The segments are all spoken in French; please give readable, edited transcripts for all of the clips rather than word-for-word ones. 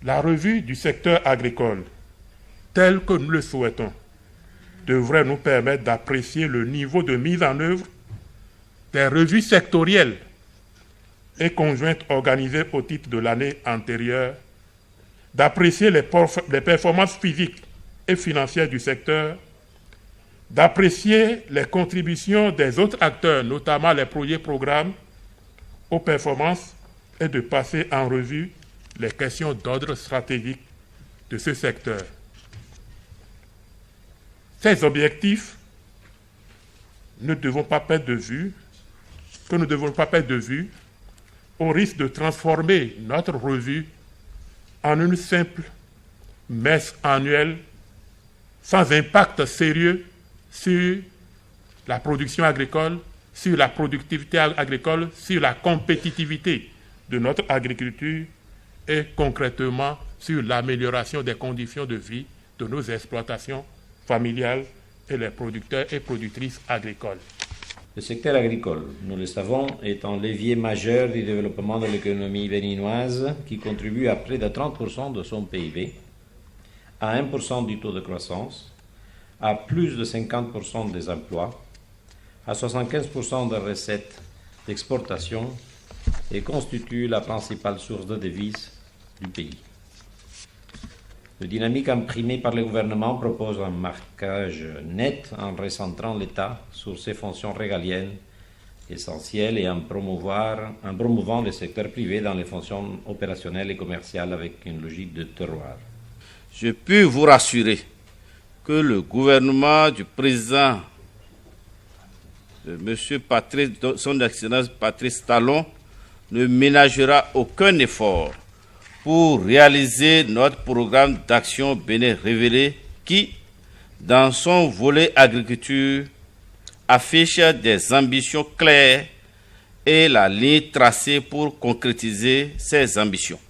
La revue du secteur agricole, telle que nous le souhaitons, devrait nous permettre d'apprécier le niveau de mise en œuvre des revues sectorielles et conjointes organisées au titre de l'année antérieure, d'apprécier les performances physiques et financières du secteur, d'apprécier les contributions des autres acteurs, notamment les projets programmes, aux performances et de passer en revue les questions d'ordre stratégique de ce secteur. Ces objectifs ne devons pas perdre de vue, au risque de transformer notre revue en une simple messe annuelle sans impact sérieux sur la production agricole, sur la productivité agricole, sur la compétitivité de notre agriculture et concrètement sur l'amélioration des conditions de vie de nos exploitations familiales et les producteurs et productrices agricoles. Le secteur agricole, nous le savons, est un levier majeur du développement de l'économie béninoise qui contribue à près de 30% de son PIB, à 1% du taux de croissance, à plus de 50% des emplois, à 75% des recettes d'exportation et constitue la principale source de devises du pays. Le dynamique imprimé par le gouvernement propose un marquage net en recentrant l'État sur ses fonctions régaliennes essentielles et en promouvant le secteur privé dans les fonctions opérationnelles et commerciales avec une logique de terroir. Je peux vous rassurer que le gouvernement du président M. Son Excellence Patrice Talon ne ménagera aucun effort pour réaliser notre programme d'action Bénin Révélé qui, dans son volet agriculture, affiche des ambitions claires et la ligne tracée pour concrétiser ces ambitions.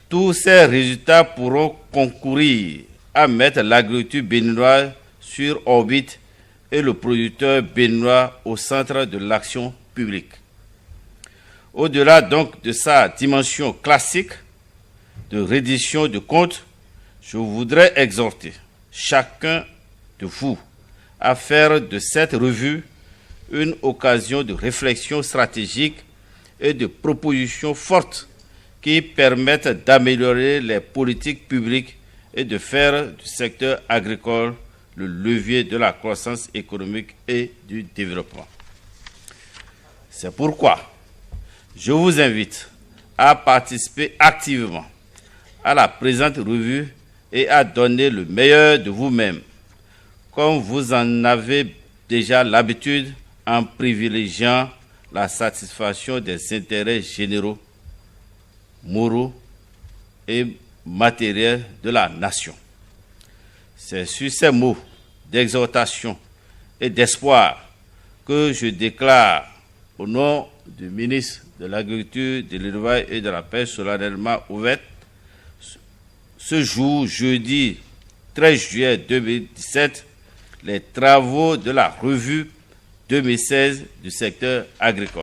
Tous ces résultats pourront concourir à mettre l'agriculture béninoise sur orbite et le producteur béninois au centre de l'action publique. Au-delà donc de sa dimension classique de reddition de comptes, je voudrais exhorter chacun de vous à faire de cette revue une occasion de réflexion stratégique et de propositions fortes qui permettent d'améliorer les politiques publiques et de faire du secteur agricole le levier de la croissance économique et du développement. C'est pourquoi je vous invite à participer activement à la présente revue et à donner le meilleur de vous-même, comme vous en avez déjà l'habitude en privilégiant la satisfaction des intérêts généraux, moraux et matériels de la nation. C'est sur ces mots d'exhortation et d'espoir que je déclare au nom du ministre de l'Agriculture, de l'Élevage et de la Pêche solennellement ouverte ce jour, jeudi 13 juillet 2017, les travaux de la revue 2016 du secteur agricole.